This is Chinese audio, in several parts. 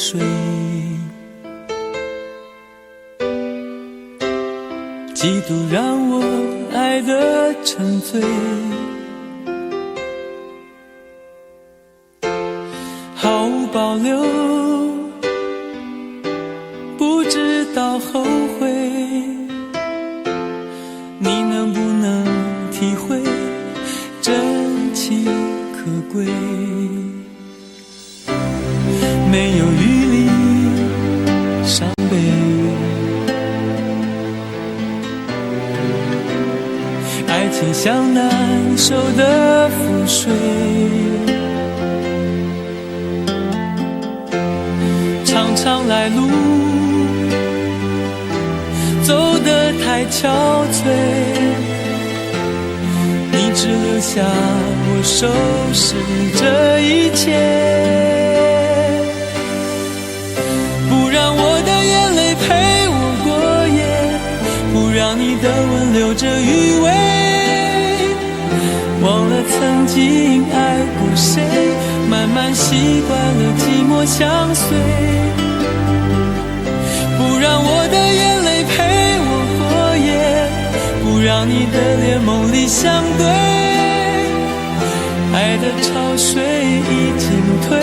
水，嫉妒让我爱得沉醉，毫无保留，不知道后悔。你能不能体会真情可贵？没有余力伤悲，爱情像难收的覆水，常常来路走得太憔悴，你只留下我收拾这一切，不让我的眼泪陪我过夜，不让你的吻留着余味，忘了曾经爱过谁，慢慢习惯了寂寞相随，不让我的眼泪陪我过夜，不让你的脸梦里相对，爱的潮水已经退，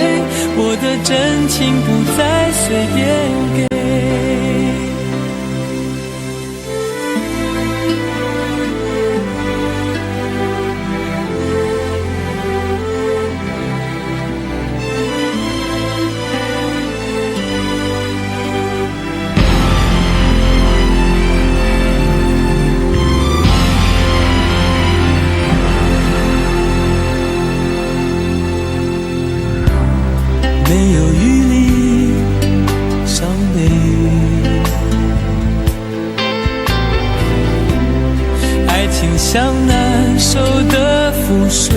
我的真情不再随便给。没有余力伤悲，爱情像难收的覆水，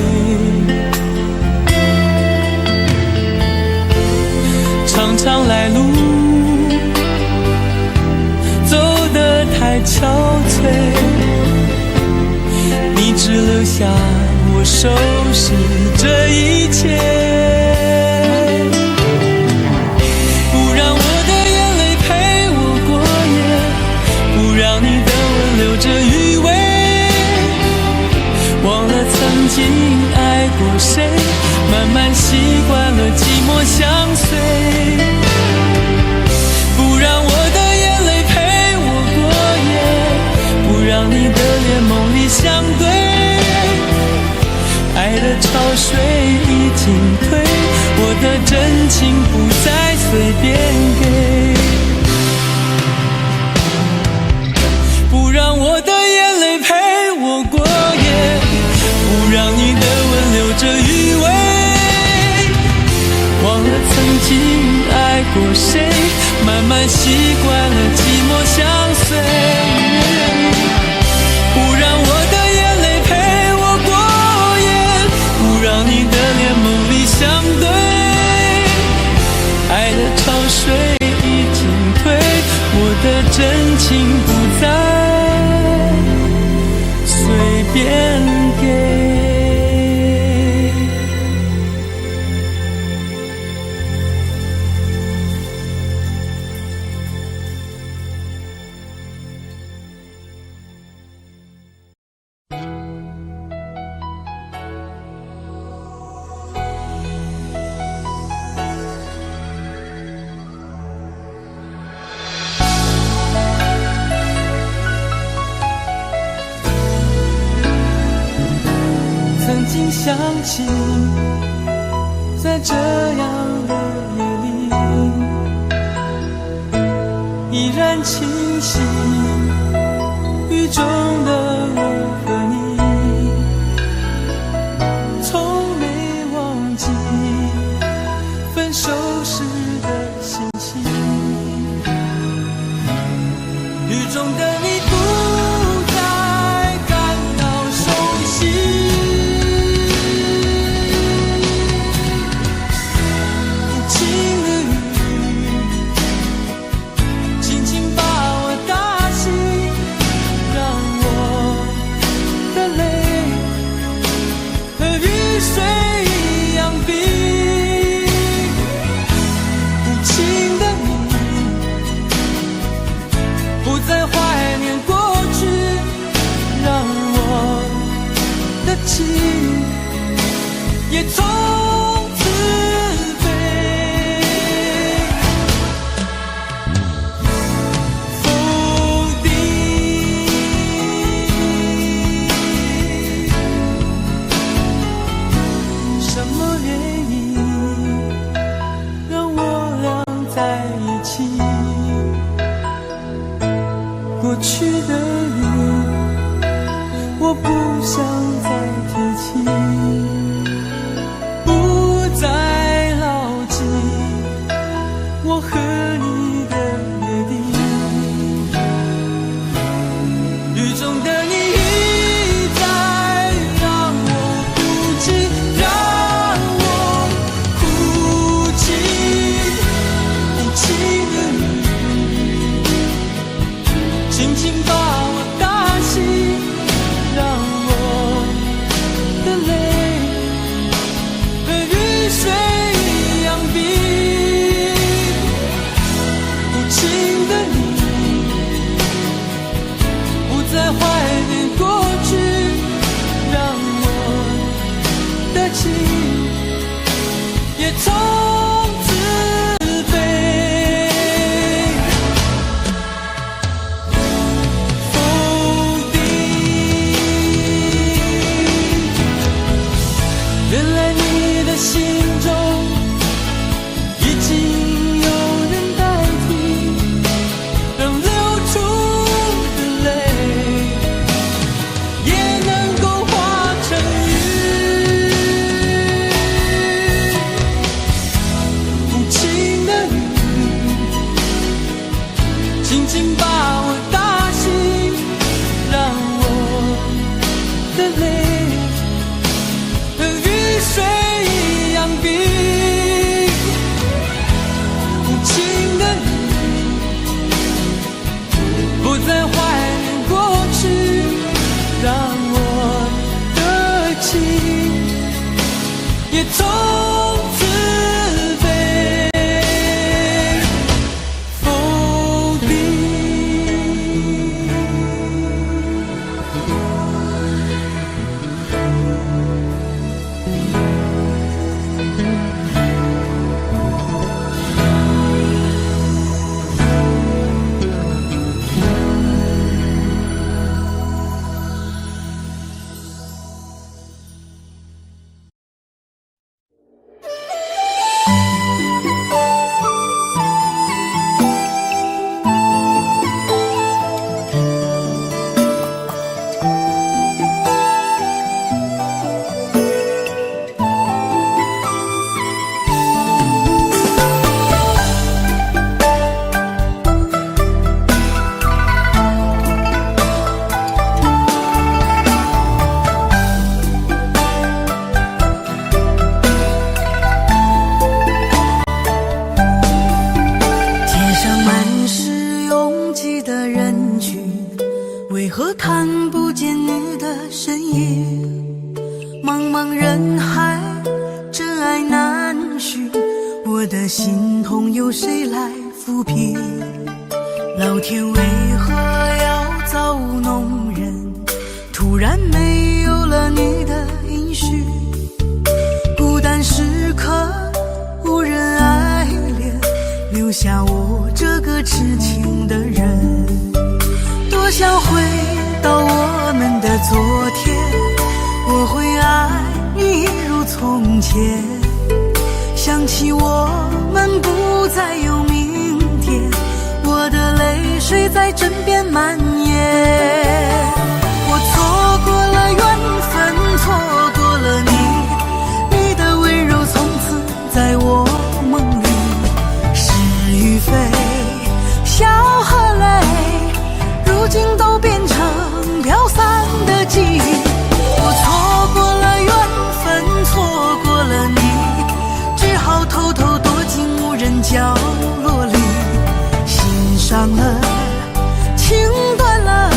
常常来路走得太憔悴，你只留下我收拾这一切，这余味，忘了曾经爱过谁，慢慢习惯了寂寞相随，不让我的眼泪陪我过夜，不让你的脸梦里相对，爱的潮水已经退，我的真情不再随便给，不让我的眼泪陪我过夜，不让你的吻留着余味，忘了曾经爱过谁，慢慢习惯了寂寞相随，不让我的眼泪陪我过夜，不让你的脸梦里相对，爱的潮水已经退，我的真情不再随便给。曾经想起，在这样的夜里，依然清晰雨中的我和你，从没忘记分手时的心情，雨中的你不再感到熟悉，水一样冰，无情也从此飞。否定什么原因让我俩在一起？过去的你，我不想再提起，不再牢记我和你的约定。雨中的你一再让我哭泣，让我哭泣，无情的你轻轻把我打醒，让我的泪和雨水一样冰。无情的你不再怀念过去，让我的情也从此飞。否定，原来你的心中已经有人代替，让流出的泪也能够化成雨。无情的你轻轻把我打醒，让我的泪和雨水一样冰。无情的你不再怀念过去，让我的情也从此飞。否定。街上满是拥挤的人群，为何看不见你的身影？茫茫人海，真爱难寻，我的心痛由谁来抚平？老天为何要造物弄人？突然没有了你的音讯，孤单时刻无人爱怜，留下我这个痴情的人。多想回到我们的昨天，我会爱你如从前。想起我们不再有明天，我的泪水在枕边蔓延。我错过了缘分，错过了你，你的温柔从此在我梦里。是与非，笑和泪，如今都变成飘散的记忆。我错过了缘分，错过了你，只好偷偷躲进无人角落里。心伤了，情断了，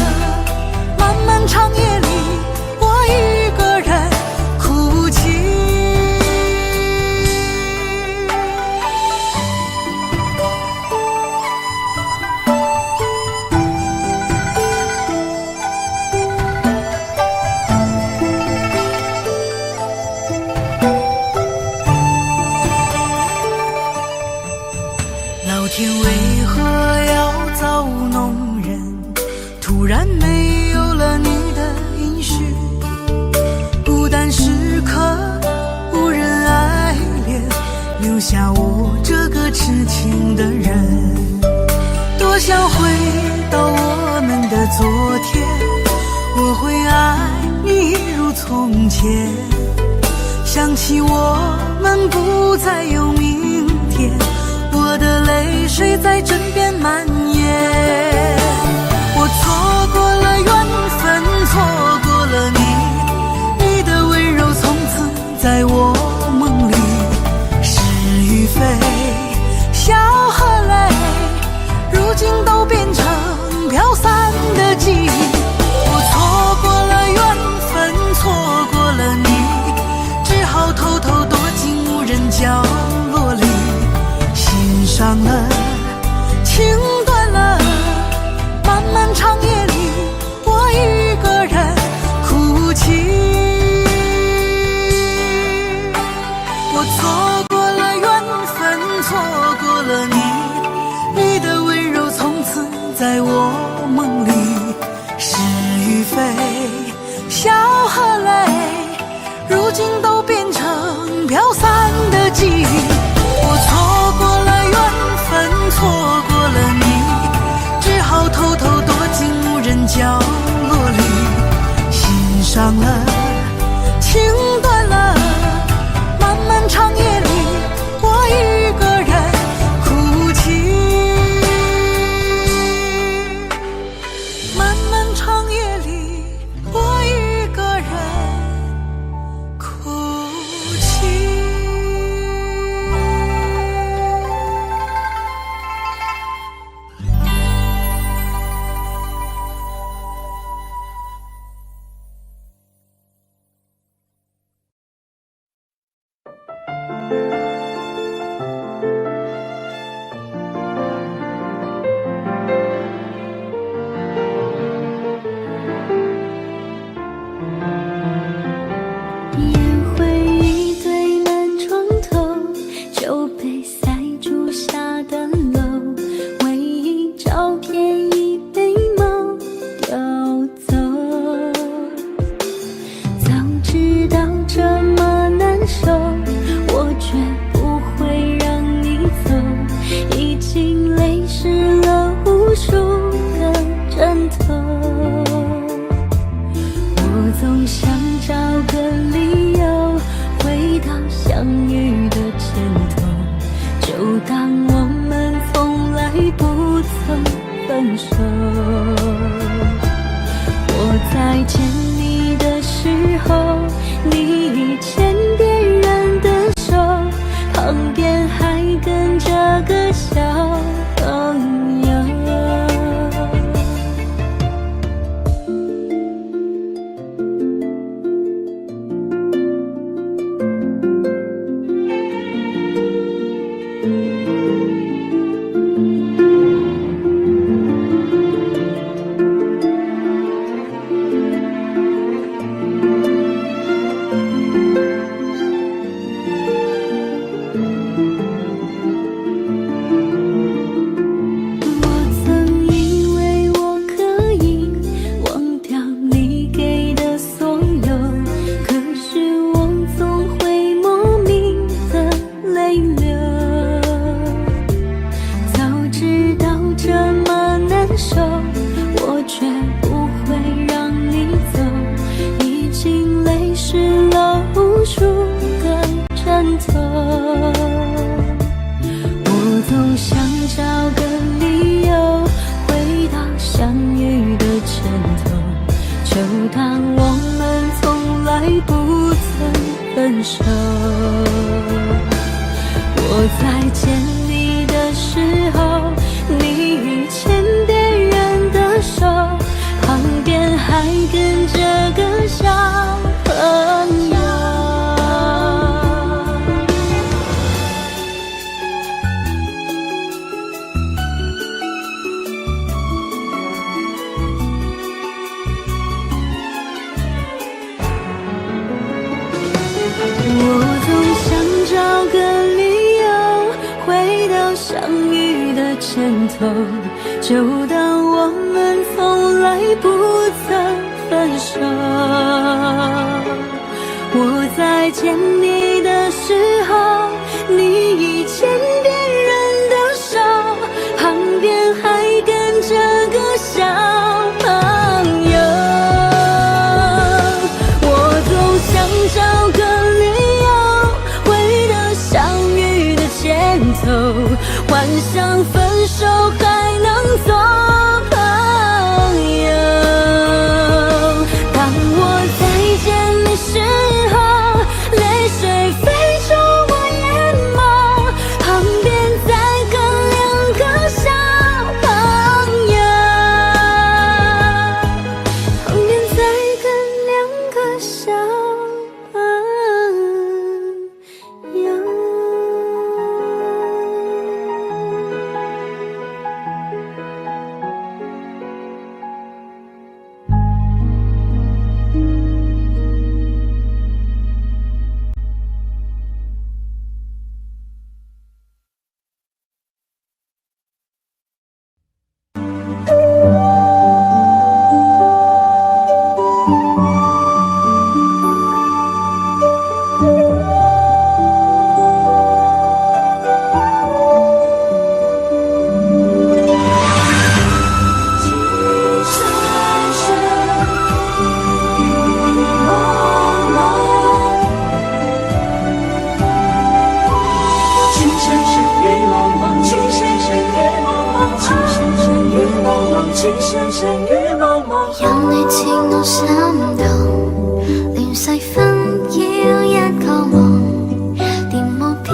漫漫长夜里，我一个人哭泣。到我们的昨天，我会爱你一如从前。想起我们不再有明天，我的泪水在枕边蔓延。我错过了缘分，错过了你，你的温柔从此在我梦里。是与非，笑和泪，如今都变成飘散的记忆。我错过了缘分，错过了你，只好偷偷躲进无人角落里。心伤了，情断了，漫漫长夜里，我一个人哭泣。我错过了缘分，错过了你，你的温柔从此在我梦里。是与非，笑和泪，如今都变成飘散的记忆。我错过了缘分，错过了你，只好偷偷躲进无人角落里。心伤了，情断了，漫漫长夜里，我一个人哭泣。漫漫长夜里，我一个人哭泣。烟灰一堆满床头，酒杯塞住下的漏，唯一照片已被猫叼走。早知道这么难受，我绝不会让你走，已经泪湿了无数个枕头。我总想找个理由回到相遇的前头，就当我们从来不曾分手。我在见你的时候，你已牵别人的手，旁边还跟着个小朋友。我曾以为我可以忘掉你给的所有，可是我总会莫名的泪流。早知道这么难受，我却不会让你走，已经泪湿了无数个枕头。我总想找个理由回到相遇的前头，就当我们从来不曾分手。我在见你的时候，你已牵别人的手，旁边还跟着个小朋友。我总想找个理由回到相遇的前头，就当我们从来不曾分手。我在见你的时候，你已牵别人的手，旁边还跟着个小情深深雨濛濛。任你似我心動，亂世紛擾一個夢，蝶舞翩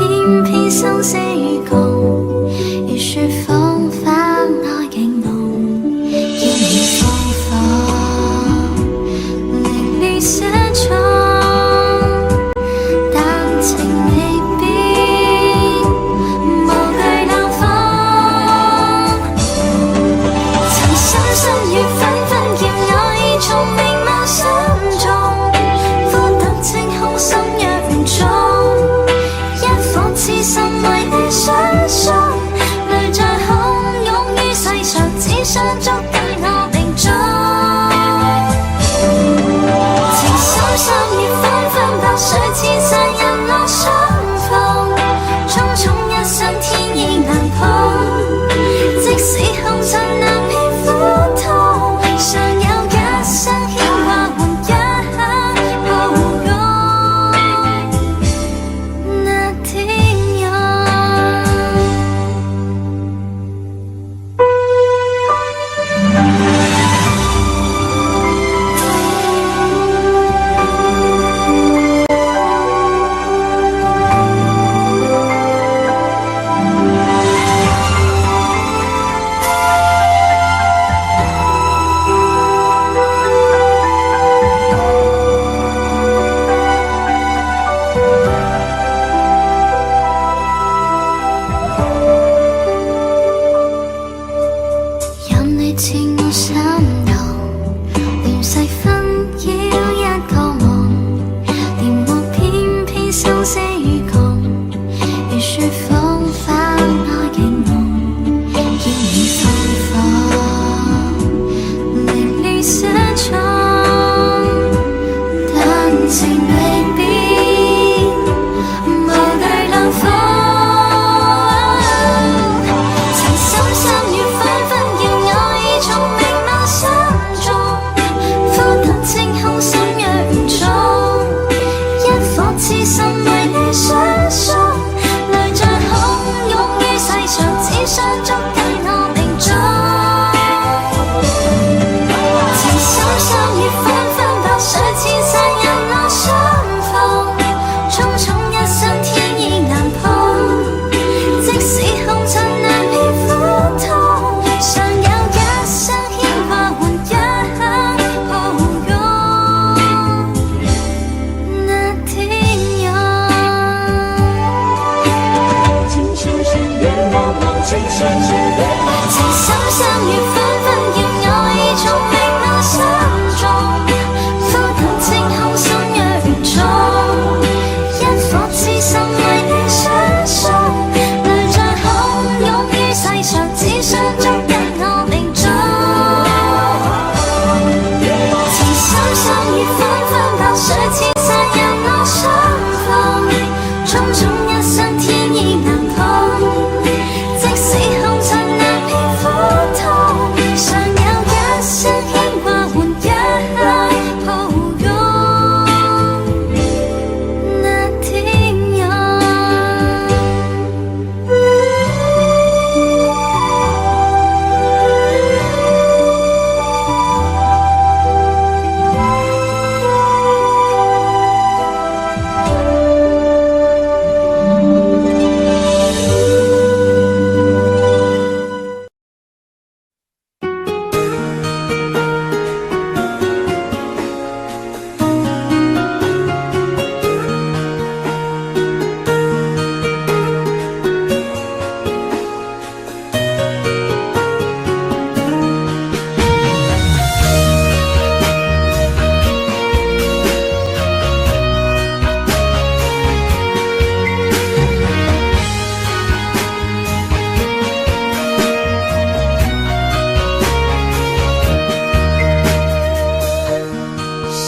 翩生死共，如雪風花愛景濃，煙雨風火，凌亂寫錯，但情未變，無懼冷風。曾深深雨紛紛劍，我已從明眸心中，呼特清空心若中，一顆痴心為你相送，淚在洶湧於世上，只想捉緊我命中。情深深雨紛紛，白水千山人浪相逢，匆匆一生天意難碰，即使紅塵難免苦痛，常有一生牽掛換一刻抱擁那天湧。任你似我心動，亂世紛擾一個夢，蝶舞翩翩生死共，如雪風花愛景濃，煙雨烽火，凌亂寫錯，但情未變，無懼冷風。情深深雨紛紛，要我已從明眸心中，呼特清空心若中，一顆痴心為你相送，淚在洶湧於世上，只想捉緊我命中。情深深雨紛紛，白水千山人浪相逢，匆匆一生天意難碰，即使紅塵難免苦痛，常有一生牽掛換一刻抱擁那天湧。情深深雨濛濛，情深深雨濛濛。情深深雨紛紛，要我已從明眸心中，呼特清空心若中，一顆痴心為你相送，淚在洶湧於世上，只想捉緊我命中。情深深雨紛紛，白水千山人浪相逢，匆匆一生天意難碰，即使紅塵難免苦痛，常有一生牽掛換一刻抱擁那天湧。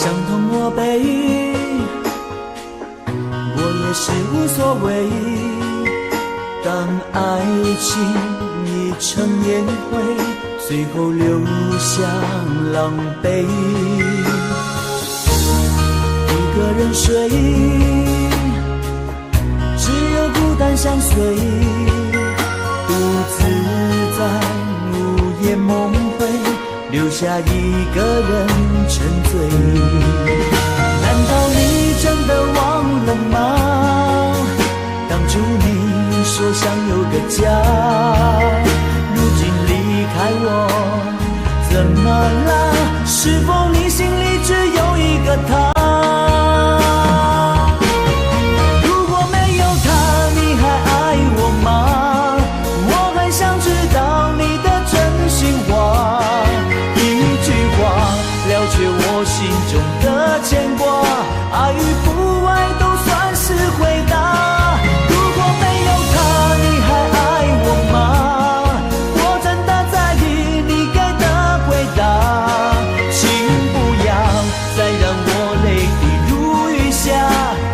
伤痛我背，我也是无所谓。当爱情已成烟灰，最后留下狼狈。一个人睡，只有孤单相随，独自在午夜梦回。留下一个人沉醉。难道你真的忘了吗？当初你说想有个家，如今离开我，怎么了？是否你心里只有一个他？如果没有他，你还爱我吗？我很想知道你的真心话，一句话了却我心中的牵挂，爱与不爱都算是回答。如果没有他，你还爱我吗？我真的在意你给的回答，请不要再让我泪滴如雨下，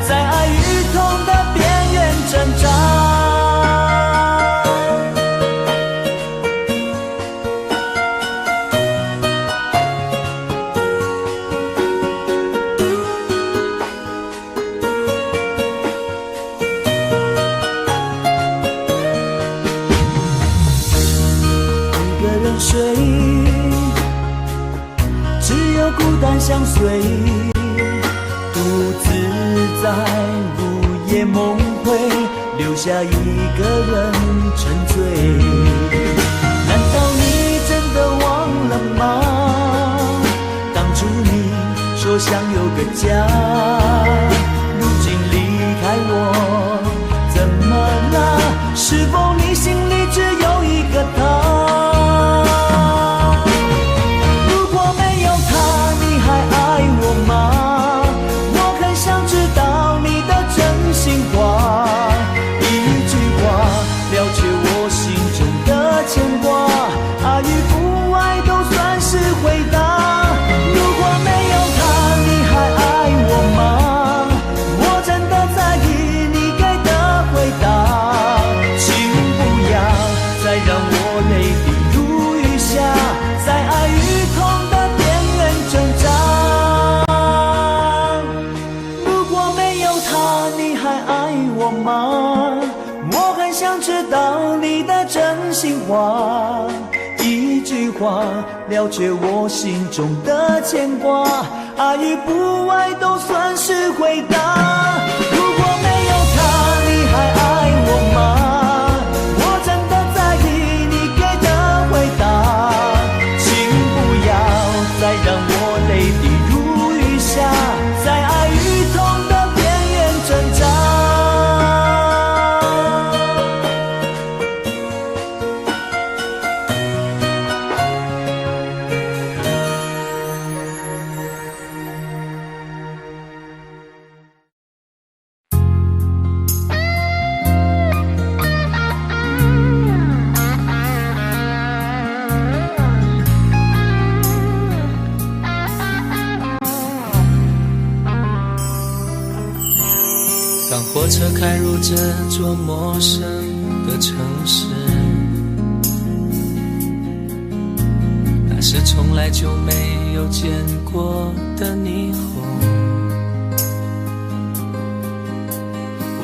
在爱与痛的边缘挣扎。睡，只有孤单相随，独自在午夜梦回，留下一个人沉醉。难道你真的忘了吗？当初你说想有个家，如今离开我，怎么了？是否你心里只有一个他？我很想知道你的真心话，一句话了却我心中的牵挂，爱与不爱都算是回答。如果没有他，你还爱我吗？我真的在意你给的回答，请不要再让我泪滴如雨下，在爱与痛的边缘挣扎。当火车开入这座陌生的城市，那是从来就没有见过的霓虹。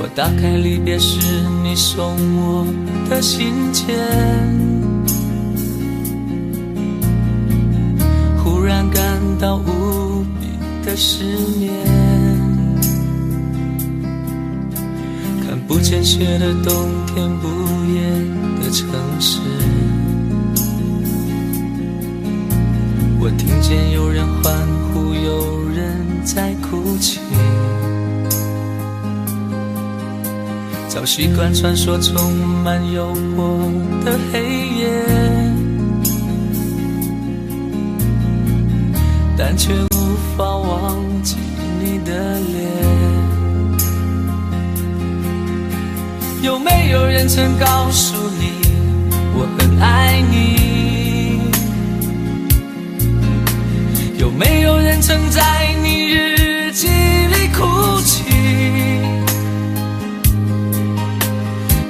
我打开离别时你送我的信件，忽然感到无比的失眠。看不见雪的冬天，不夜的城市，我听见有人欢呼，有人在哭泣。早习惯传说充满诱惑的黑夜，但却无法忘记你的脸。有没有人曾告诉你我很爱你？有没有人曾在你日记里哭泣？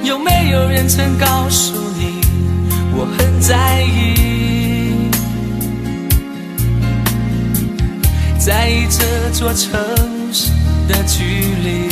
有没有人曾告诉你我很在意？在意这座城市的距离。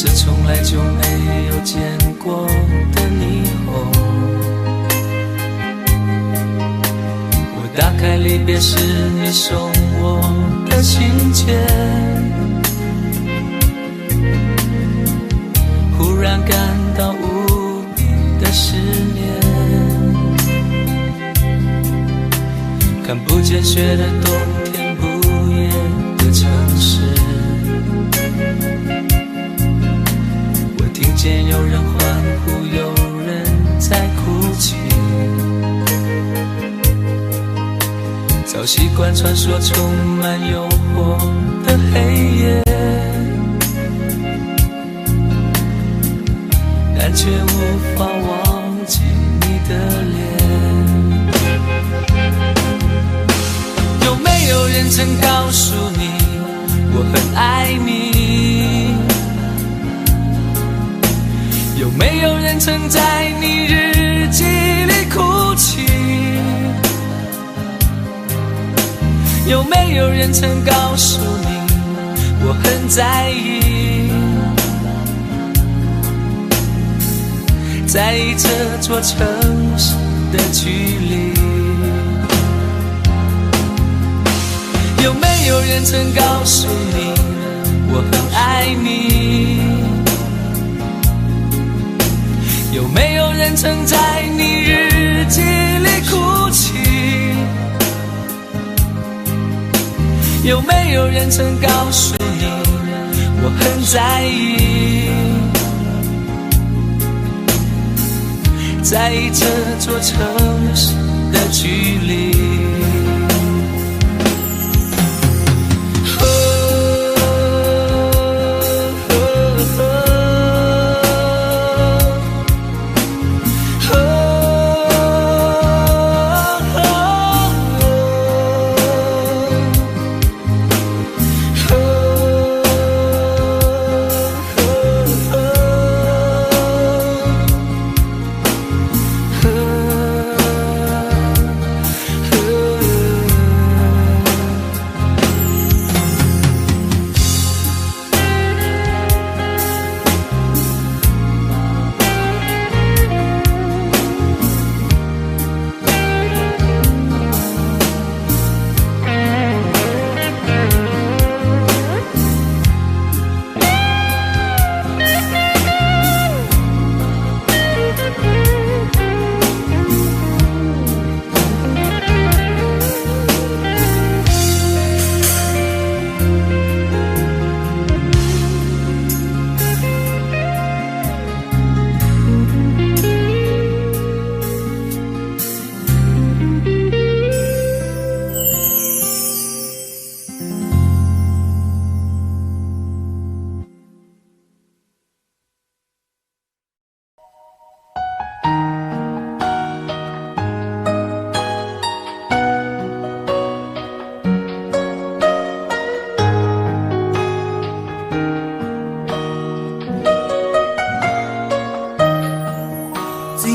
是从来就没有见过的霓虹。我打开离别时你送我的信件，忽然感到无比的失眠。看不见雪的冬天，不夜的城市，我听见有人欢呼，有人在哭泣。早习惯穿梭充满诱惑的黑夜，但却无法忘记你的脸。有没有人曾告诉你我很爱你？有没有人曾在你日记里哭泣？有没有人曾告诉你我很在意？在意这座城市的距离。有没有人曾告诉你我很爱你？有没有人曾在你日记里哭泣？有没有人曾告诉你我很在意？在意这座城市的距离。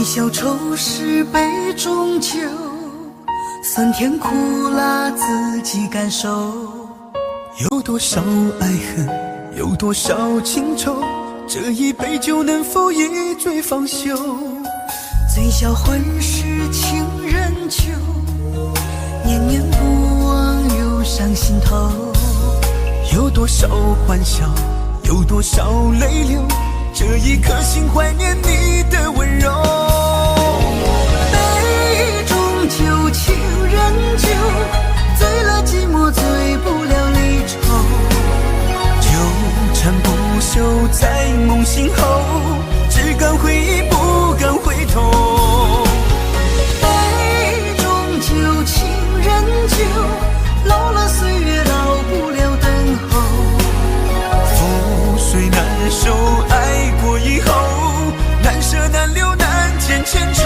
小丑是杯中酒，酸甜苦辣自己感受。有多少爱恨，有多少情愁，这一杯酒能否一醉方休？醉消魂是情人酒，念念不忘又上心头。有多少欢笑，有多少泪流，这一颗心怀念你的温柔。杯中酒，情人酒，醉了寂寞，醉不了离愁。纠缠不休在梦醒后，只敢回忆不敢回头。杯中酒，情人酒，老了岁月老不了等候。覆水难收，爱过以后，难舍难留难见千愁。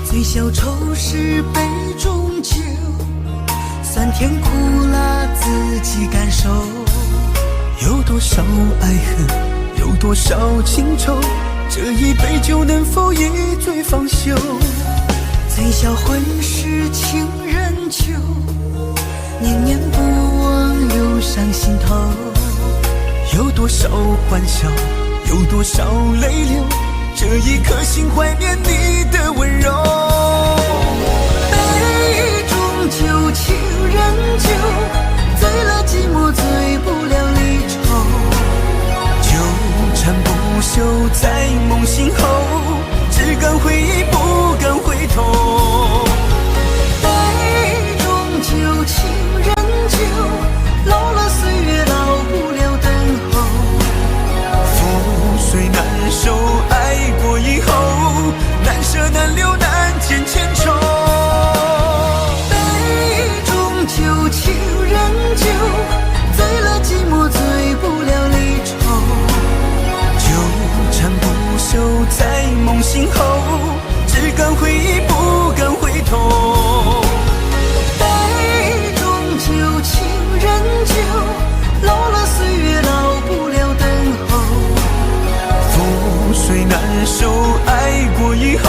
醉消愁是杯中酒，酸甜苦辣自己感受。有多多少爱恨，有多少情愁，这一杯酒能否一醉方休？醉销魂事情人酒，念念不忘忧伤心头。有多少欢笑，有多少泪流，这一颗心怀念你的温柔。杯中酒，情人酒，醉了寂寞，醉不了离愁。纠缠不休在梦醒后，只敢回忆不敢回头。杯中酒，情人酒，老了岁月老不了等候。覆水难收，爱过以后，难舍难留难见千愁。杯中酒，情人酒，醉了寂寞，醉不了离愁。纠缠不休在梦醒后，只敢回忆不敢回头。杯中酒，情人酒，老了岁月老不了等候。覆水难收，爱过以后，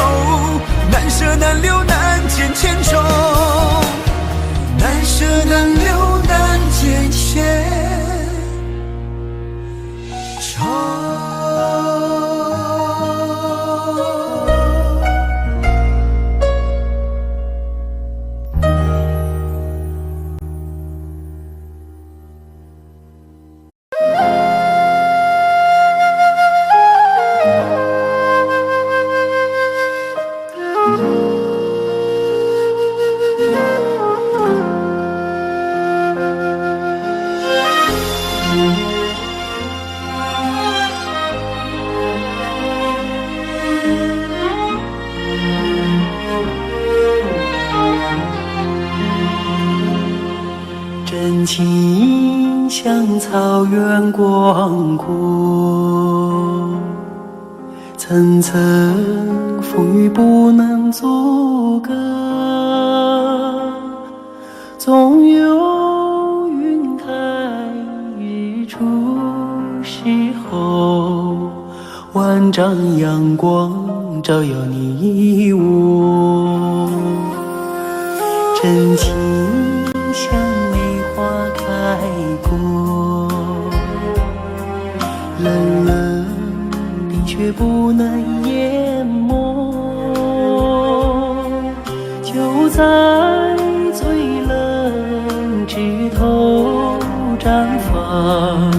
难舍难留难见千愁。难舍难留难见千愁。真情像草原广阔，层层风雨不能阻隔，总有云开日出时候，万丈阳光照耀你我。真情像梅花开过，冷冷冰雪不能淹没，就在最冷枝头绽放，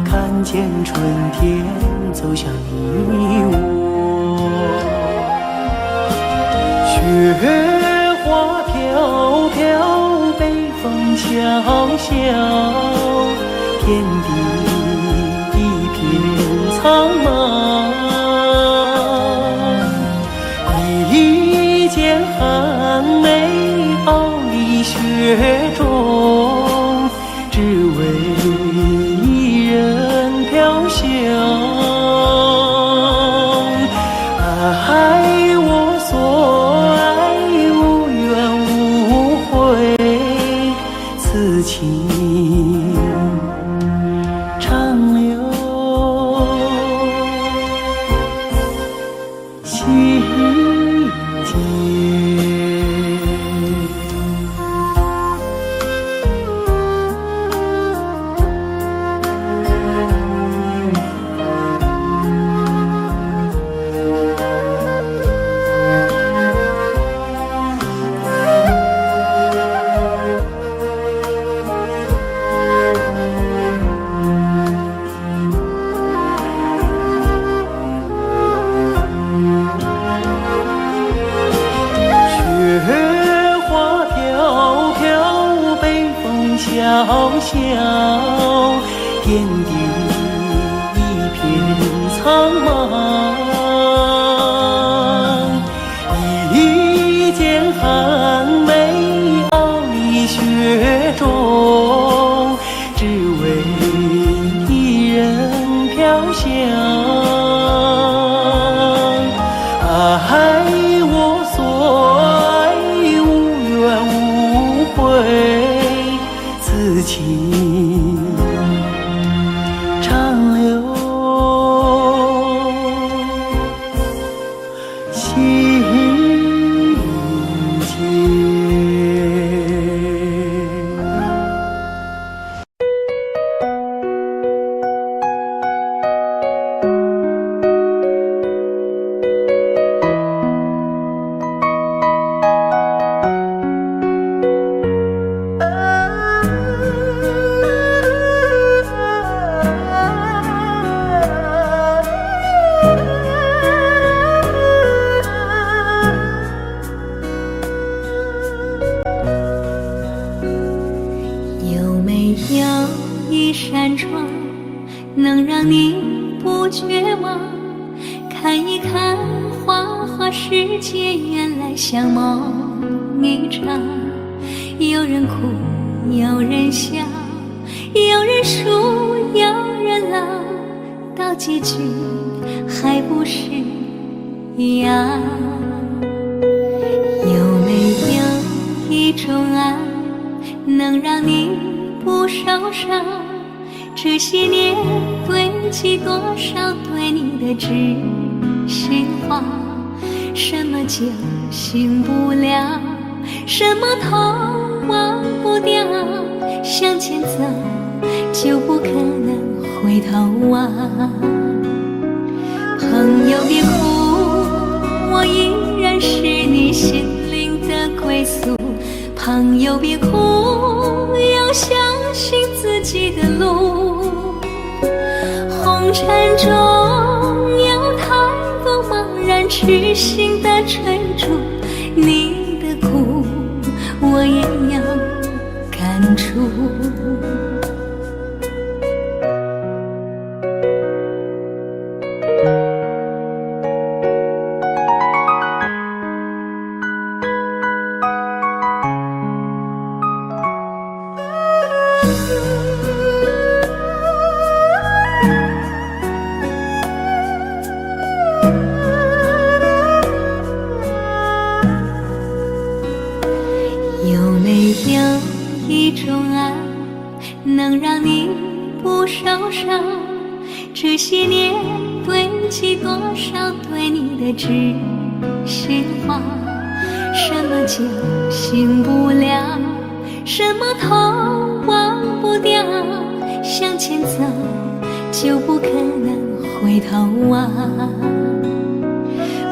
看见春天走向你我。雪花飘飘，北风萧萧，天地一片苍茫。一剑寒梅傲立雪中，只为一人飘香。爱我所爱，无怨无悔，此情长留心间。雪花飘飘，北风萧萧，天地一片苍茫。一剑寒梅傲立雪中，只为一人飘香。爱我所爱，无怨无悔，此情没有一扇窗能让你不绝望？看一看花花世界，原来像梦一场。有人哭，有人笑，有人输，有人老，到结局还不是一样。有没有一种爱能让你不受伤？这些年堆积多少对你的知心话？什么酒醒不了，什么痛忘不掉，向前走就不可能回头望。朋友别哭，我依然是你心灵的归宿。朋友别哭，要相信自己的路。红尘中有太多茫然痴心的追逐，你的苦我也有感触。有没有一种爱能让你不受伤？这些年堆积多少对你的知心话？什么酒醒不了，什么痛忘不掉，向前走就不可能回头望。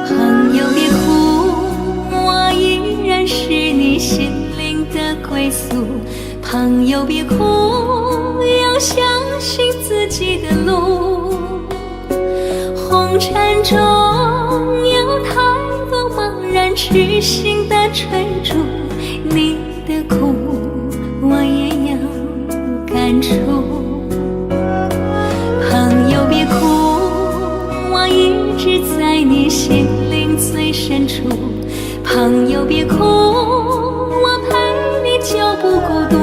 朋友别哭，我依然是你心灵的归宿。朋友别哭，要相信自己的路。红尘中有太多茫然痴心的追逐，你的苦我也有感触。朋友别哭，我一直在你心灵最深处。朋友别哭，我陪你就不孤独。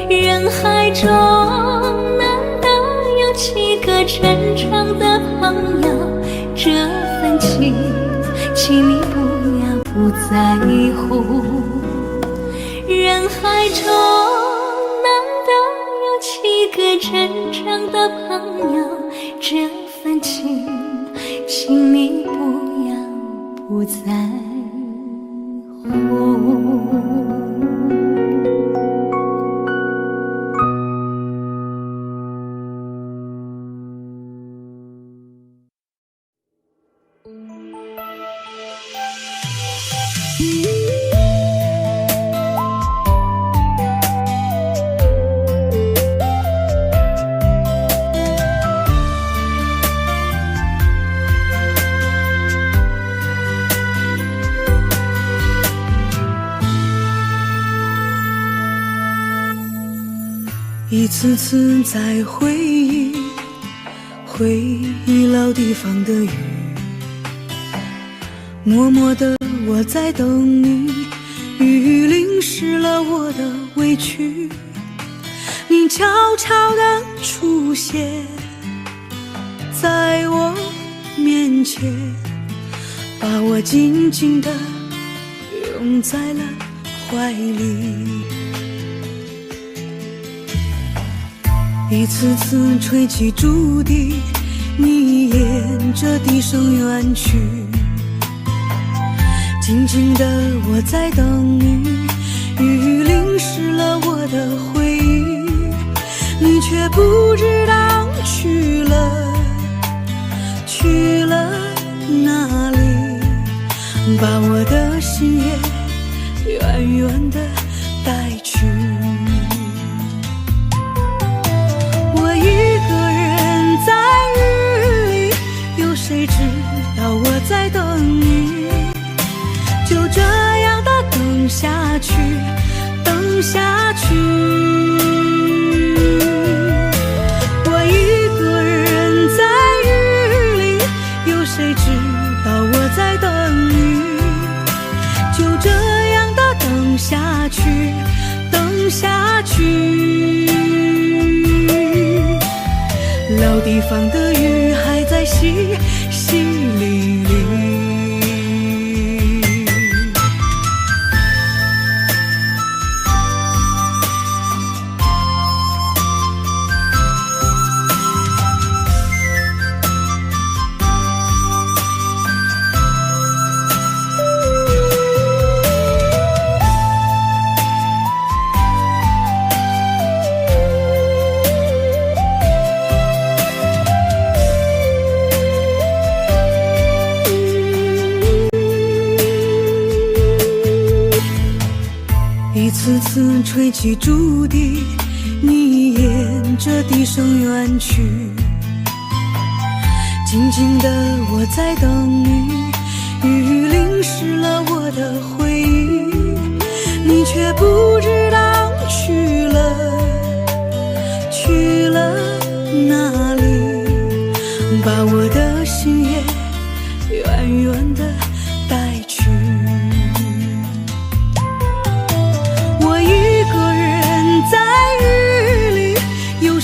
人海中难得有几个真正的朋友，这份情请你不要不在乎。人海中难得有几个真正的朋友，这份情请你不要不在乎。一次次在回忆老地方的雨，默默地我在等你，雨淋湿了我的委屈，你悄悄地出现在我面前，把我紧紧地拥在了怀里。一次次吹起竹笛，你沿着笛声远去，静静的我在等你，雨淋湿了我的回忆，你却不知道去了哪里，把我的心也远远的带去。谁知道我在等你，就这样的等下去，等下去。老地方的雨还在淅淅沥沥。一次次吹起竹笛，你沿着笛声远去。静静的我在等你，雨淋湿了我的回忆，你却不知道去了哪里，把我的心也远远地带去。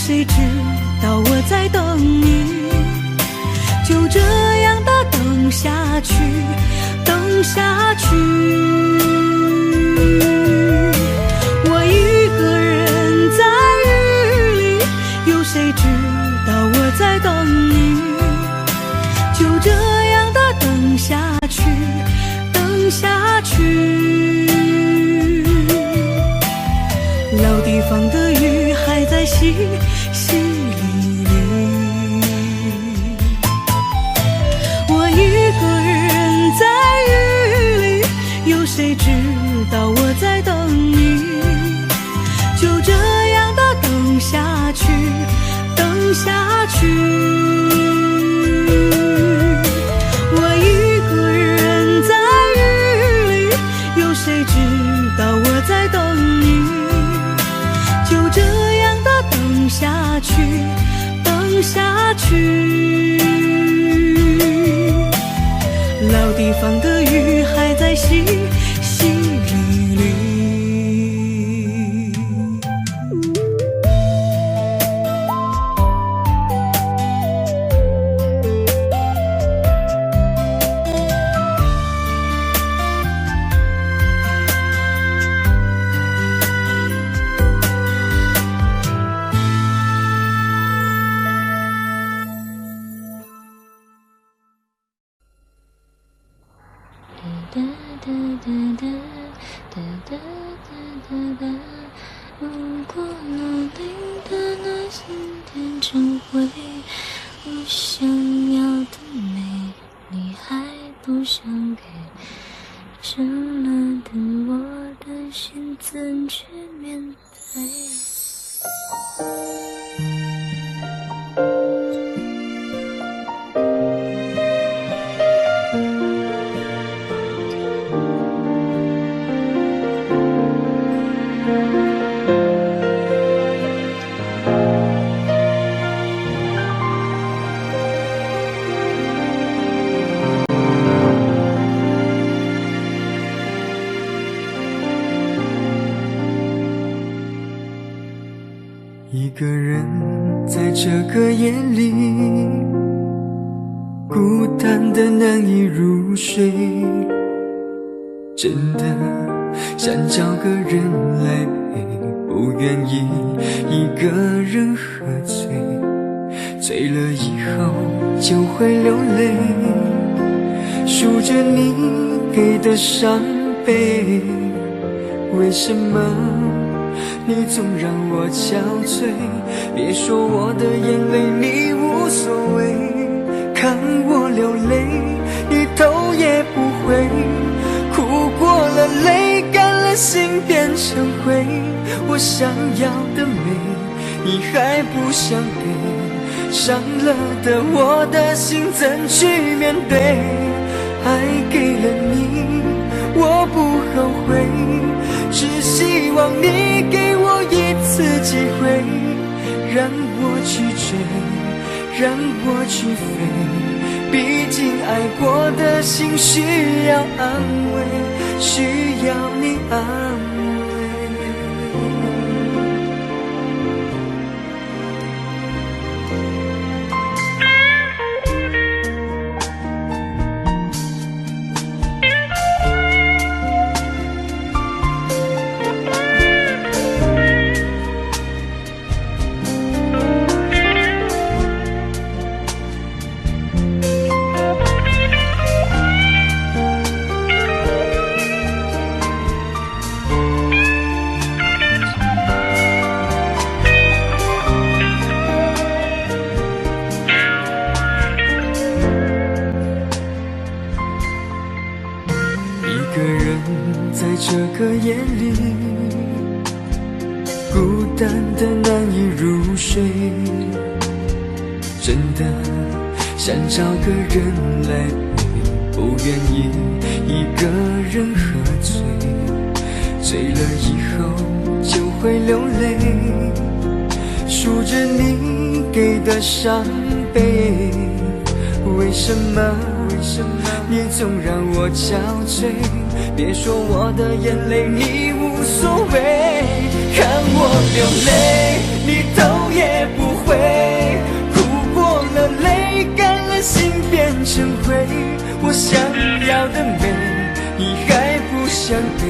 谁知道我在等你，就这样的等下去，等下去。我一个人在雨里，有谁知道我在等你，就这样的等下去，等下去。老地方的雨还在淅淅沥沥，我一个人在雨里，有谁知道我在等你，就这样的等下去，等下去。我一个人在雨里，有谁知道我在等你，就这样的等下去，等下去。老地方的雨还在淅淅沥沥。如果努力的那些天成为我想要的美，你还不想给，真了的我的心怎去面对？一个人在这个夜里，孤单的难以入睡，真的想找个人来陪，不愿意一个人喝醉，醉了以后就会流泪，数着你给的伤悲，为什么你总让我憔悴？别说我的眼泪你无所谓，看我流泪一头也不回，哭过了泪干了心变成灰，我想要的美你还不想给，伤了的我的心怎去面对？爱给了你我不后悔，只希望你给我一次机会，让我去追，让我去飞，毕竟爱过的心需要安慰，需要你安慰。和眼里，孤单的难以入睡，真的想找个人来陪，不愿意一个人喝醉，醉了以后就会流泪，数着你给的伤悲，为什么你总让我憔悴？别说我的眼泪你无所谓，看我流泪你头也不回，哭过了泪干了心变成灰，我想要的美你还不想给，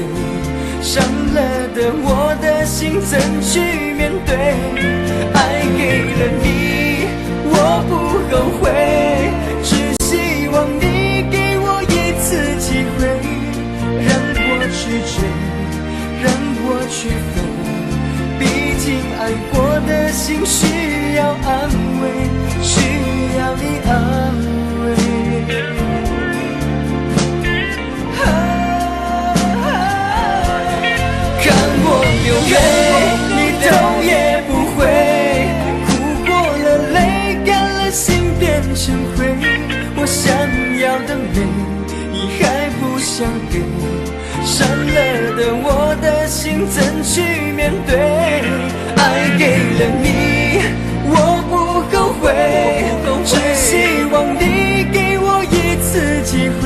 伤了的我的心怎去面对？爱给了你我不后悔，只希望你给我一次机会，让我去追，让我去飞，毕竟爱过的心需要安慰，需要你安慰。看我流泪你头也不回，哭过了泪干了心变成灰，我想要的美你还不想给，伤了的我的心怎去面对？爱给了你我不后悔，只希望你给我一次机会，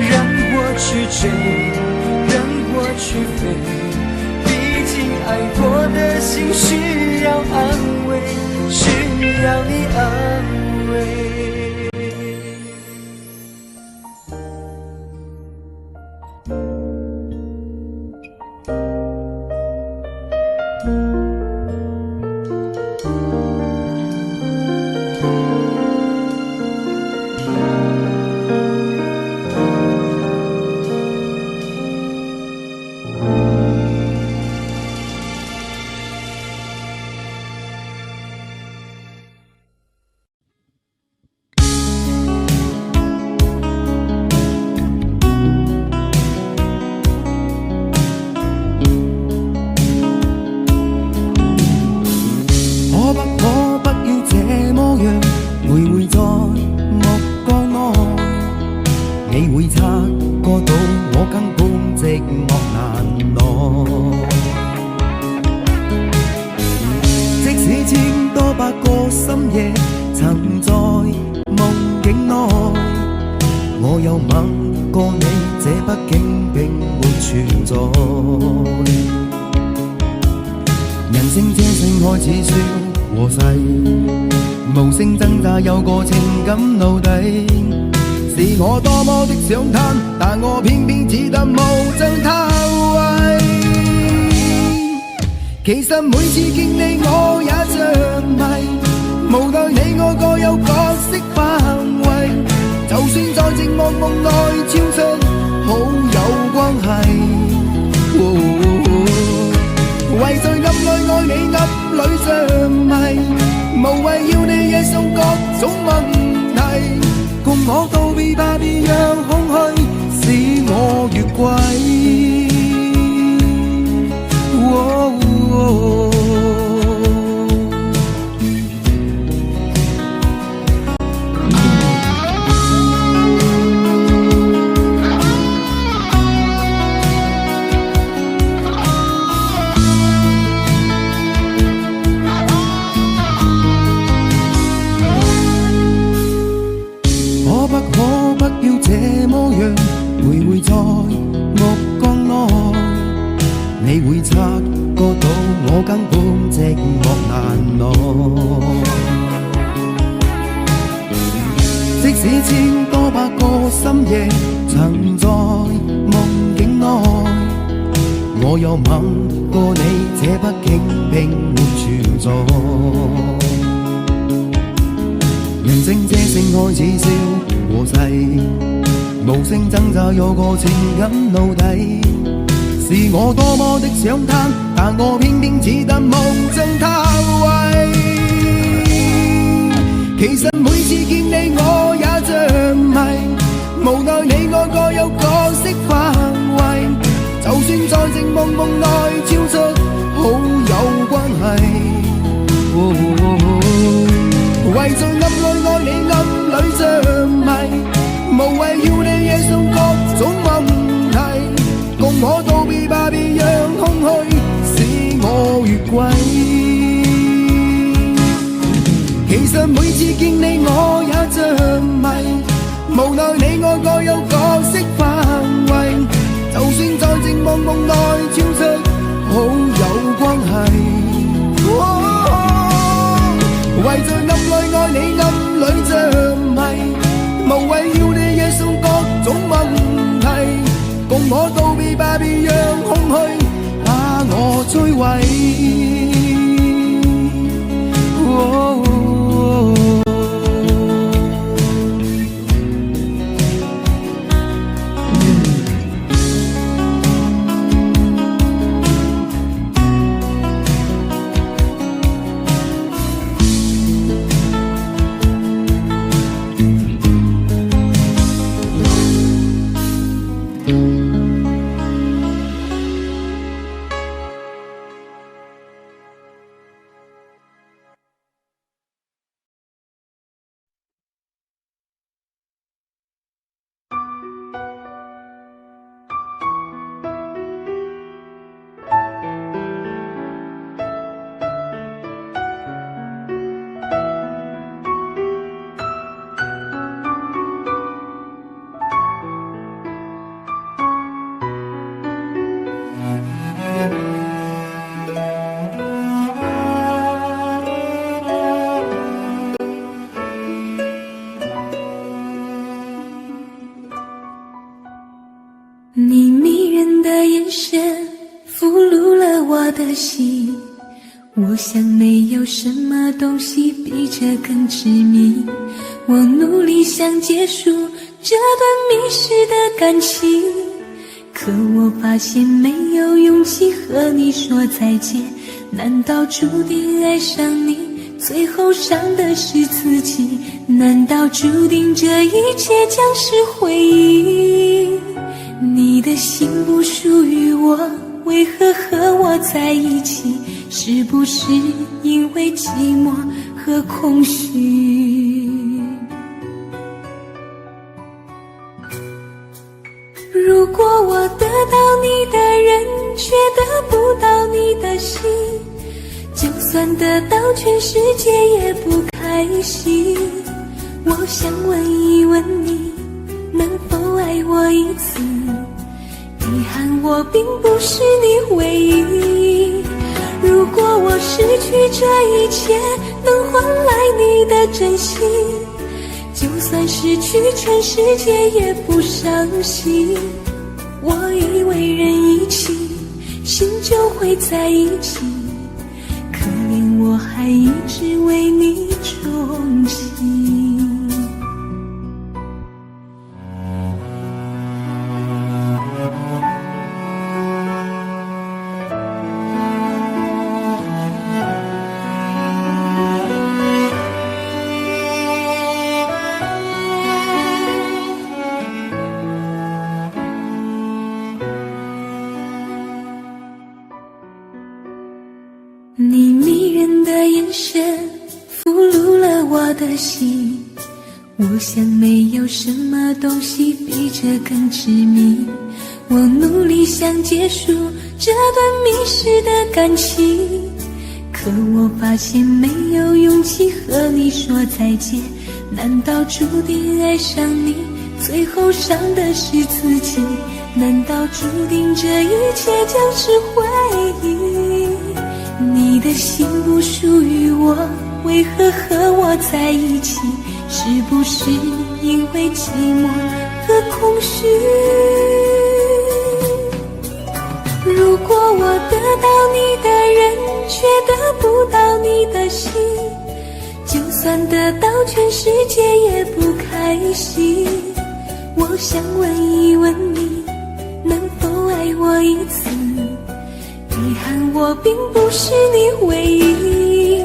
让我去追，让我去飞，毕竟爱过的心需要安慰，需要你安慰。但我偏偏只得無盡偷慰。其實每次見你我也着迷，無奈你我各有角色範圍，就算在寂寞夢內超出好友關係，為在暗裏愛你暗裏着迷，無謂要你惹上各種問題，共我道別吧，別讓空虛使我越軌。可不可不要這麼樣徘徊在目光內，你會察覺到我根本寂寞難耐。即使千多百個深夜曾在夢境內，我有吻過你，這畢竟並沒存在。人聲這聲開始笑和逝，無聲掙扎有個情感奴隸。是我多麼的想貪，但我偏偏只得無盡偷慰。其實每次見你我也着迷，無奈你我各有角色範圍，就算夢共內超出好友關係。為在暗裏愛你，暗裏着迷，無謂要你惹上各種問題，共我道別吧，別讓空虛使我越軌。其實每次見你我也着迷，無奈你我各有角色範圍，就算在靜夢夢內超出好友關係。為在暗裏愛你，暗裏着迷，無謂要你惹上各種問題，共我道別吧，別讓空虛把我摧毀。你迷人的眼神俘虏了我的心，我想没有什么东西比这更致命。我努力想结束这段迷失的感情，可我发现没有勇气和你说再见。难道注定爱上你，最后伤的是自己？难道注定这一切将是回忆？你的心不属于我，为何和我在一起？是不是因为寂寞和空虚？如果我得到你的人，却得不到你的心，就算得到全世界也不开心。我想问一问你，能否爱我一次？遗憾我并不是你唯一。如果我失去这一切，能换来你的真心，就算失去全世界也不伤心。我以为人一起，心就会在一起，可怜我还一直为你憧憬。你迷人的眼神俘虏了我的心，我想没有什么东西比这更致命。我努力想结束这段迷失的感情，可我发现没有勇气和你说再见。难道注定爱上你，最后伤的是自己？难道注定这一切将是回忆？你的心不属于我，为何和我在一起？是不是因为寂寞和空虚？如果我得到你的人，却得不到你的心，就算得到全世界也不开心。我想问一问你，能否爱我一次？遗憾我并不是你唯一。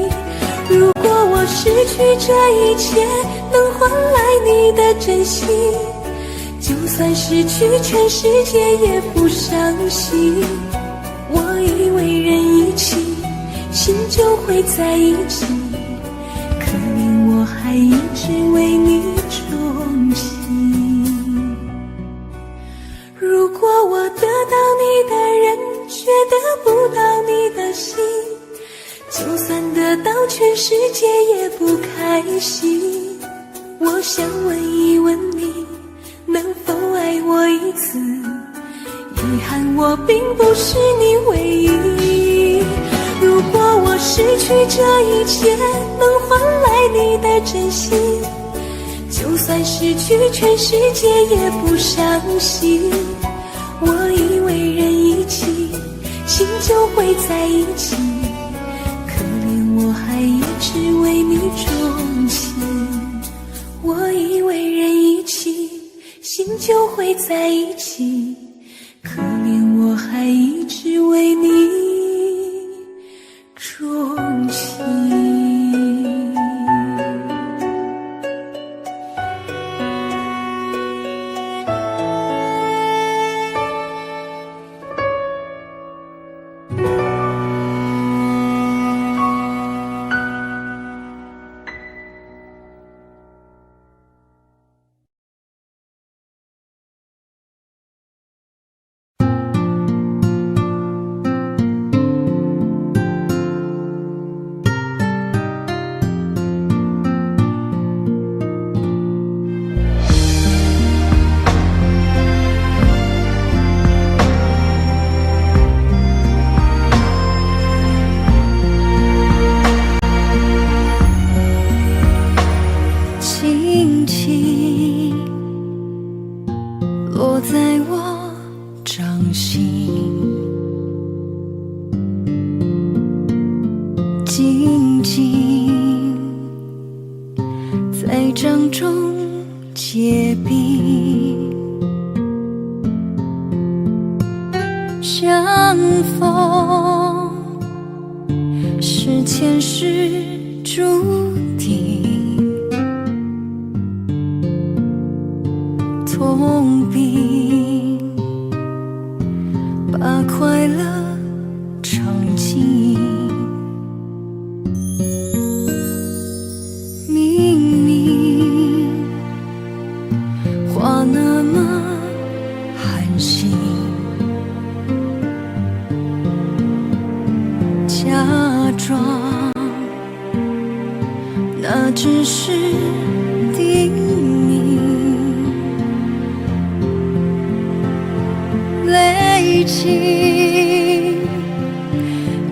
如果我失去这一切，能换来你的真心，就算失去全世界也不伤心。以为人一起，心就会在一起，可怜我还一直为你钟情。如果我得到你的人，却得不到你的心，就算得到全世界也不开心。我想问一问你，能否爱我一次？遗憾我并不是你唯一。如果我失去这一切，能换来你的真心，就算失去全世界也不伤心。我以为人一起，心就会在一起，可怜我还一直为你钟情。我以为人一起，心就会在一起，可怜我还一直为你钟情。静静在掌中结冰，相逢是前世注定，痛并把快乐尝尽。明明话那么寒心，假装那只是叮咛，累积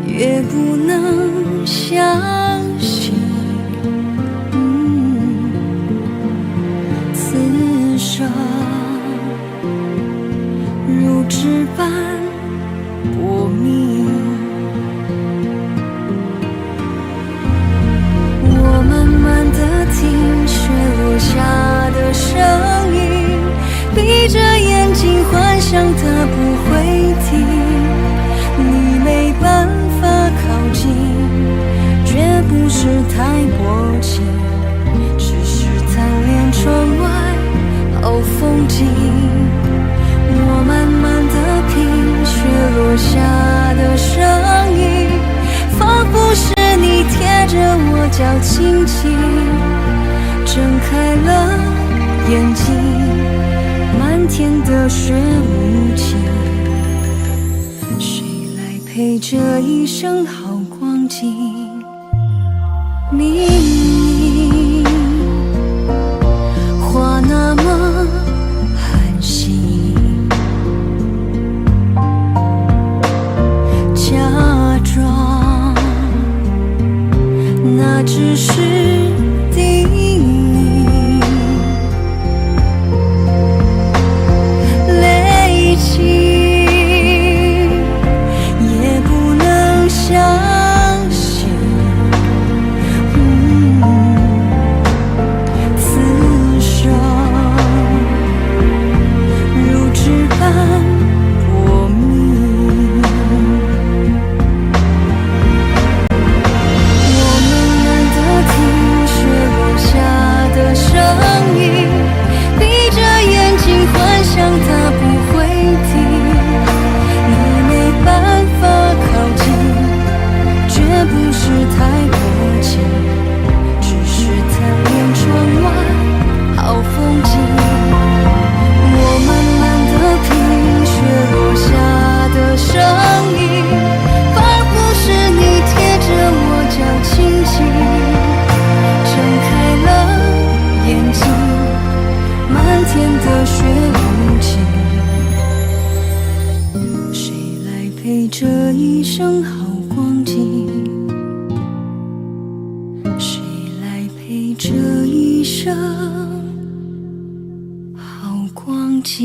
越不能相信，此生如纸般薄命。我慢慢地听雪落下的声音，闭着眼睛幻想它不会停，你没办法靠近，绝不是太薄情，只是贪恋窗外好风景。我慢慢地品雪落下的声音，仿佛是你贴着我脚轻轻睁开了眼睛，漫天的雪无情，谁来陪这一生好光景？明明话那么寒心，假装那只是叮咛，累积也不能相信，此生如纸般薄命。我慢慢地听不是太迫切，只是贪恋窗外好风景。我慢慢的品雪落下的声音，仿佛是你贴着我脚轻轻睁开了眼睛，漫天的雪无情，谁来陪这一生好光景？谁来陪这一生好光景？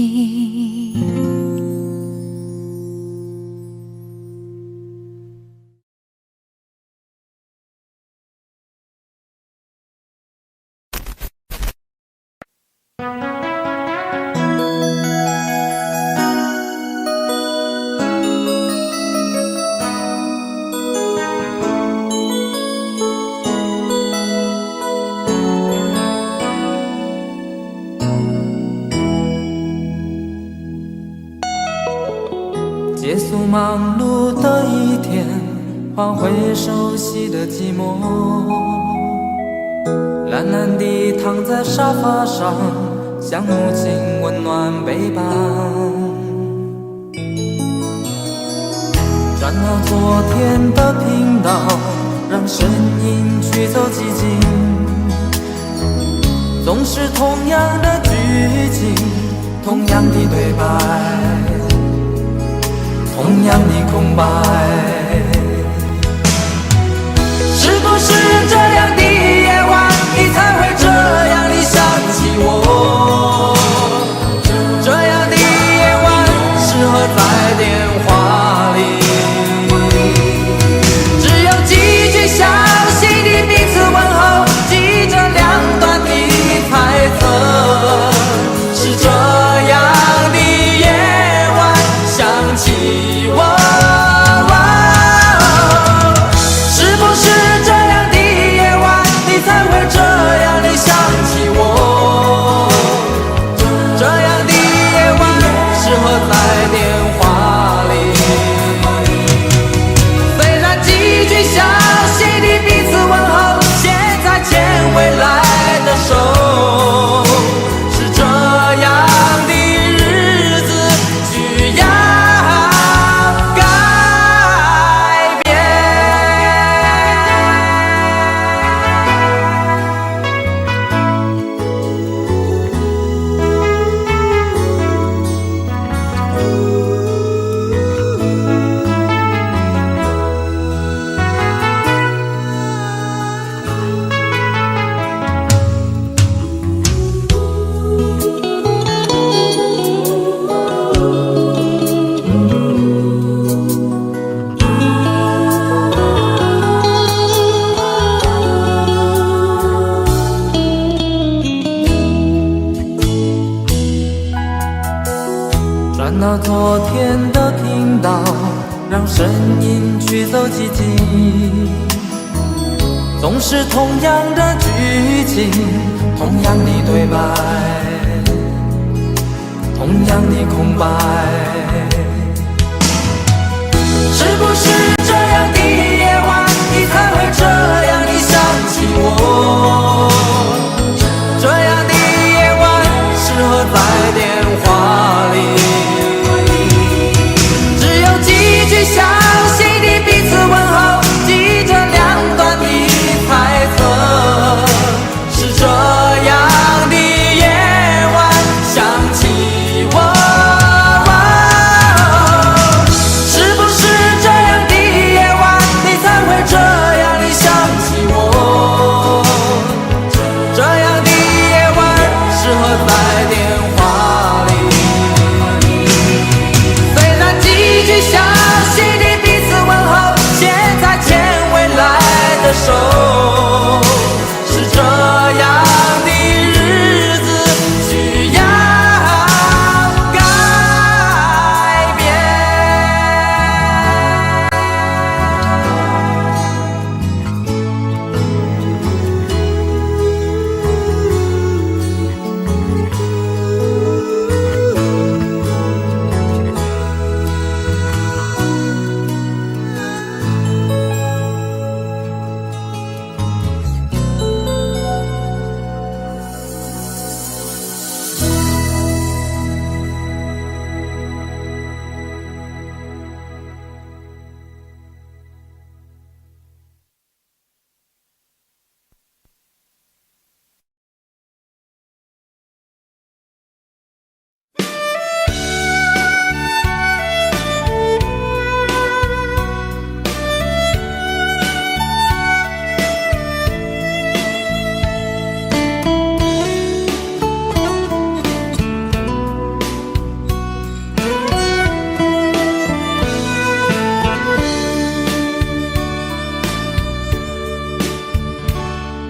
结束忙碌的一天，换回熟悉的寂寞，懒懒地躺在沙发上，像母亲温暖背膀。转到昨天的频道，让声音驱走寂静，总是同样的剧情，同样的对白，同样的空白。是不是这样的夜晚，你才会这样地想起我？这样的夜晚适合在电话里，只有几句详细的彼此问候，记着两端的猜测。是这样的夜晚想起我，是不是这样的夜晚，你才会这样地想起我？这样的夜晚适合在电话里，虽然几句详细的彼此问候，现在牵未来的手，是这样的日子需要改变。转到昨天的频道，让声音驱走寂静，总是同样的剧情，同样的对白，同样的空白。是不是这样的夜晚，你才会这样地想起我？这样的夜晚适合在电话里，只有几句详细的彼此问候，记着两端的猜测。是这样的夜晚想起我，是不是这样的夜晚，你才会这样地想起我？这样的夜晚适合在电话里，虽然几句详细的彼此问候，现在牵未来的手，是这样的日子需要改变。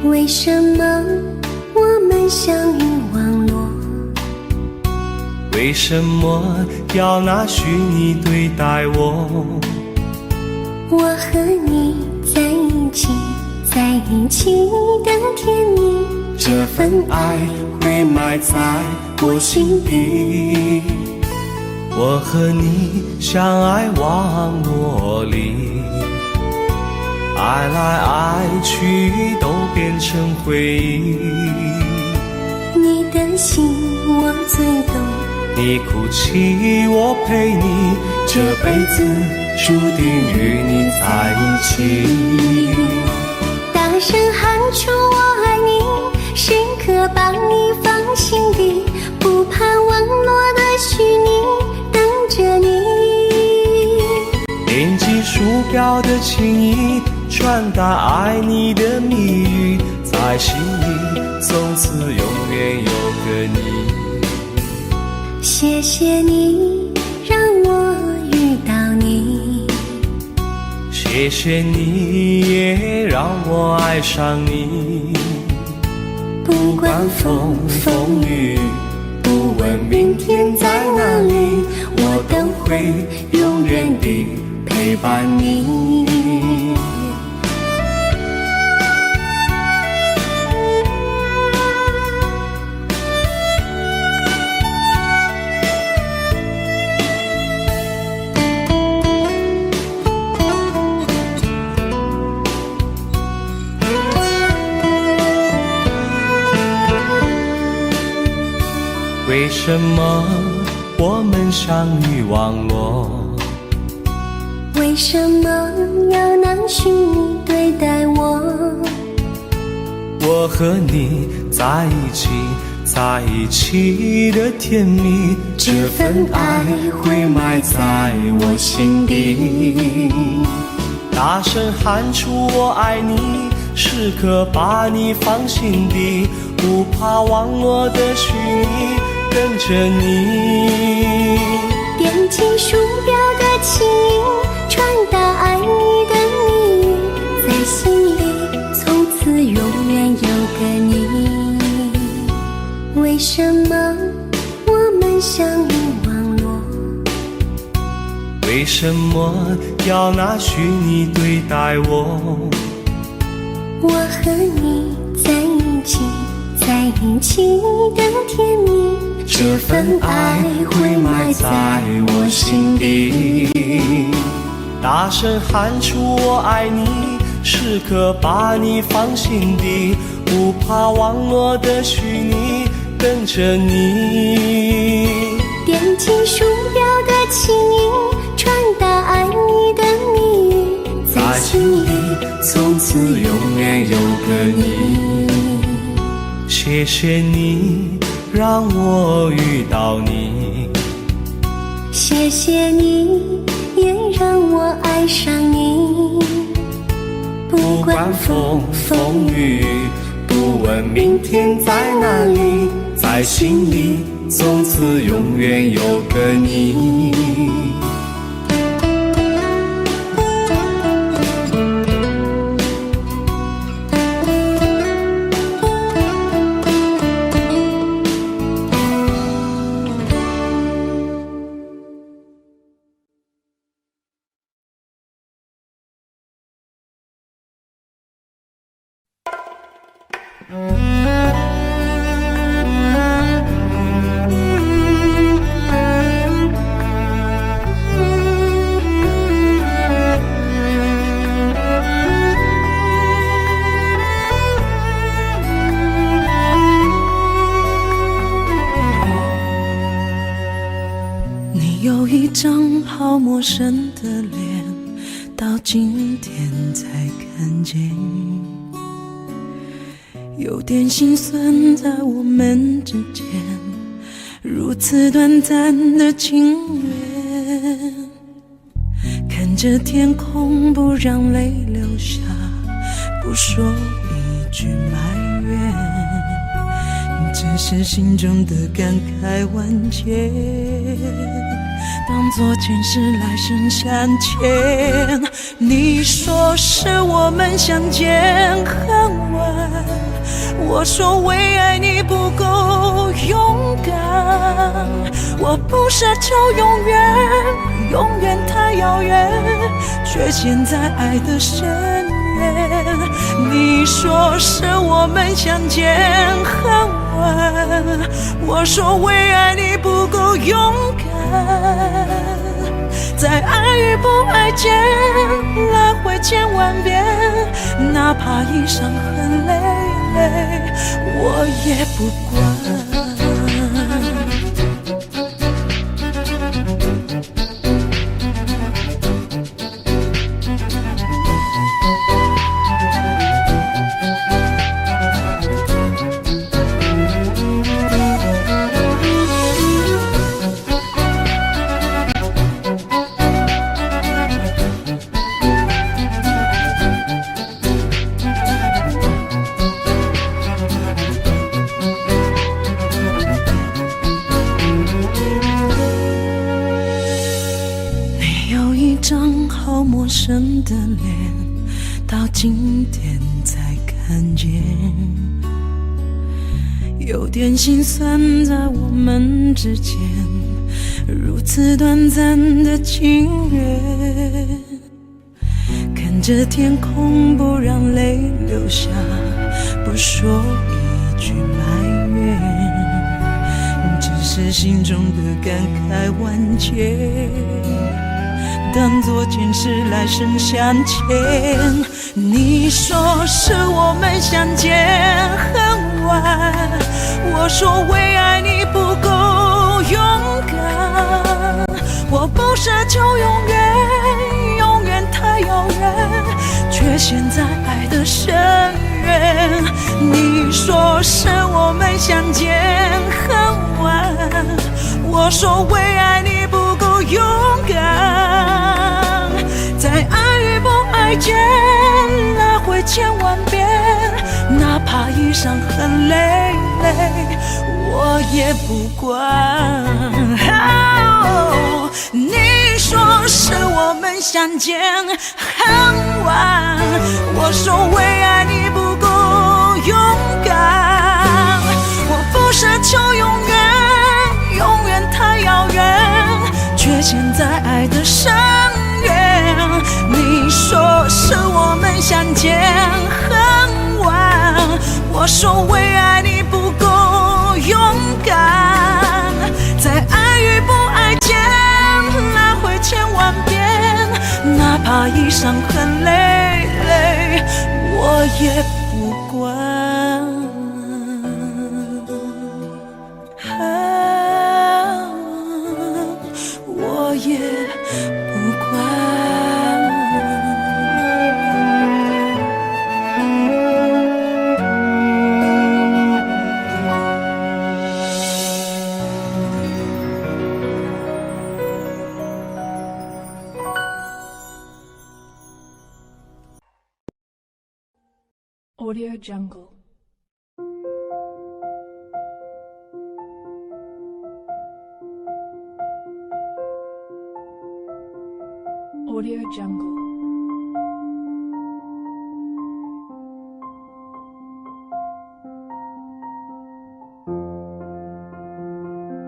为什么我们相遇网络？为什么要拿虚拟对待我？我和你在一起，在一起的甜蜜，这份爱会埋在我心底。我和你相爱网络里，爱来爱去都变成回忆。你的心我最懂，你哭泣我陪你，这辈子注定与你在一起。大声喊出我爱你，时刻把你放心底，不怕网络的虚拟，等着你。点击鼠标的情意，传达爱你的蜜语，在心里从此永远有个你。谢谢你让我遇到你，谢谢你也让我爱上你。不管风风雨，不问明天在哪里，我都会永远地陪伴你。为什么我们相遇网络？为什么要拿虚拟对待我？我和你在一起，在一起的甜蜜，这份爱会埋在我心底。大声喊出我爱你，时刻把你放心底，不怕网络的虚拟，跟着你。点击鼠标的情音，传达爱你的蜜语，在心里从此永远有个你。为什么我们相遇网络？为什么要拿虚拟对待我？我和你在一起，在一起的甜蜜，这份爱会埋在我心底。大声喊出我爱你，时刻把你放心底，不怕网络的虚拟，跟着你。点击鼠标的情音，传达爱你的蜜语，在心里从此永远有个你。谢谢你让我遇到你，谢谢你也让我爱上你。不管风风雨，不问明天在哪里，在心里从此永远有个你。你有一张好陌生的脸，到今天才看见，有点心酸在我们之间，如此短暂的情缘。看着天空不让泪流下，不说一句埋怨，只是心中的感慨万千。当作前世来生相欠。你说是我们相见恨晚，我说为爱你不够勇敢。我不奢求永远，永远太遥远，却陷在爱的深渊。你说是我们相见恨晚，我说为爱你不够勇敢。在爱与不爱间来回千万遍，哪怕已伤痕累累，我也不管。陌生的脸，到今天才看见，有点心酸在我们之间，如此短暂的情缘。看着天空，不让泪流下，不说一句埋怨，只是心中的感慨万千。当作前世来生相欠。你说是我们相见恨晚，我说为爱你不够勇敢。我不奢求永远，永远太遥远，却陷在爱的深渊。你说是我们相见恨晚，我说为爱你不够勇敢。在爱与不爱间来回千万遍，哪怕已伤痕累累，我也不管。你说是我们相见恨晚，我说为爱你不够勇敢。我不奢求永远，永远太遥远，却陷在爱的深渊。你说是我们相见恨晚，我说为爱你不够勇敢。在爱与不爱间来回千万遍，哪怕已伤痕累累，我也不管。我也不管。Audio Jungle. Audio Jungle.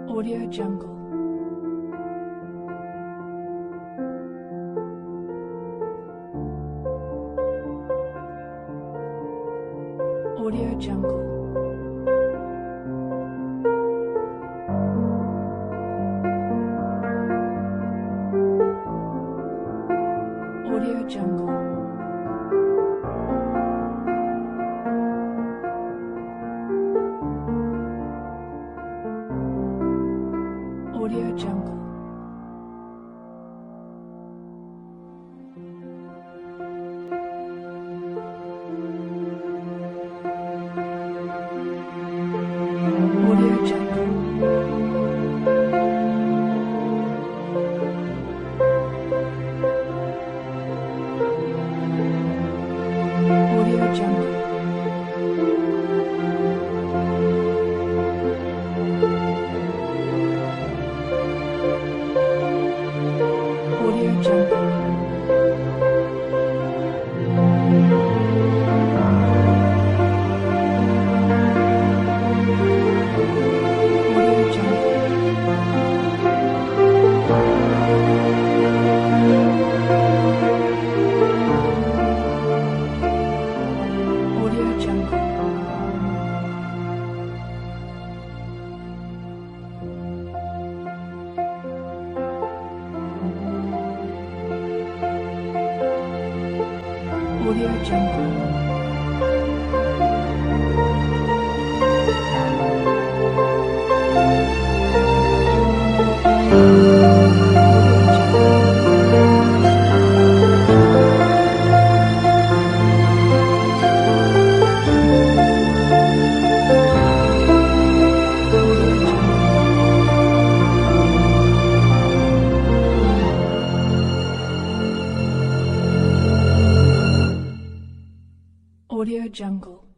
Audio Jungle. Audio Jungle. Audio Jungle. Audio Jungle. Audio Jungle. Audio Jungle. Audio Jungle.